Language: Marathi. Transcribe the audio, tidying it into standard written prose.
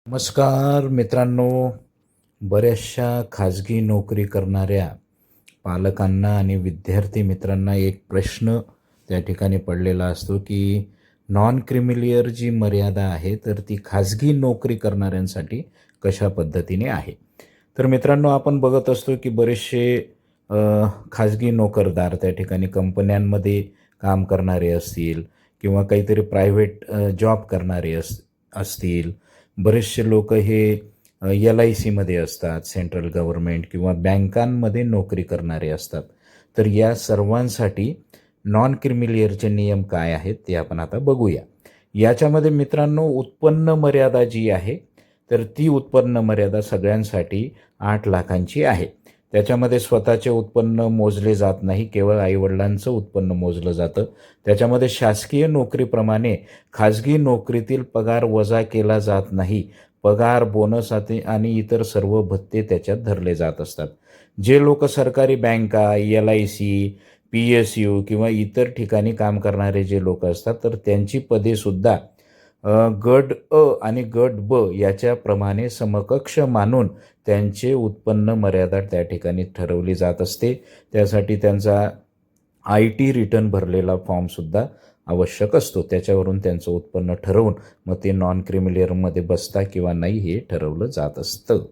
नमस्कार मित्रांनो. बऱ्याचशा खाजगी नोकरी करणाऱ्या पालकांना आणि विद्यार्थी मित्रांना एक प्रश्न त्या ठिकाणी पडलेला असतो की नॉन क्रिमिलियर जी मर्यादा आहे तर ती खाजगी नोकरी करणाऱ्यांसाठी कशा पद्धतीने आहे. तर मित्रांनो, आपण बघत असतो की बरेचसे खाजगी नोकरदार त्या ठिकाणी कंपन्यांमध्ये काम करणारे असतील किंवा काहीतरी प्रायव्हेट जॉब करणारे असतील. बरेचसे लोक हे LICमध्ये असतात, सेंट्रल गव्हर्नमेंट किंवा बँकांमध्ये नोकरी करणारे असतात. तर या सर्वांसाठी नॉन क्रिमिलियरचे नियम काय आहेत ते आपण आता बघूया. याच्यामध्ये मित्रांनो, उत्पन्न मर्यादा जी आहे तर ती उत्पन्न मर्यादा सगळ्यांसाठी 8 लाखांची आहे. त्याच्यामध्ये स्वतःचे उत्पन्न मोजले जात नाही, केवळ आईवडिलांचं उत्पन्न मोजलं जातं. त्याच्यामध्ये शासकीय नोकरीप्रमाणे खाजगी नोकरीतील पगार वजा केला जात नाही. पगार, बोनस आणि इतर सर्व भत्ते त्याच्यात धरले जात असतात. जे लोक सरकारी बँका, LIC, PSU किंवा इतर ठिकाणी काम करणारे जे लोक असतात तर त्यांची पदे सुद्धा गट अ आणि गट ब याच्याप्रमाणे समकक्ष मानून त्यांचे उत्पन्न मर्यादा त्या ठिकाणी ठरवली जात असते. त्यासाठी त्यांचा IT रिटर्न भरलेला फॉर्मसुद्धा आवश्यक असतो. त्याच्यावरून त्यांचं उत्पन्न ठरवून मग ते नॉन क्रिमिलियरमध्ये बसता किंवा नाही हे ठरवलं जात असतं.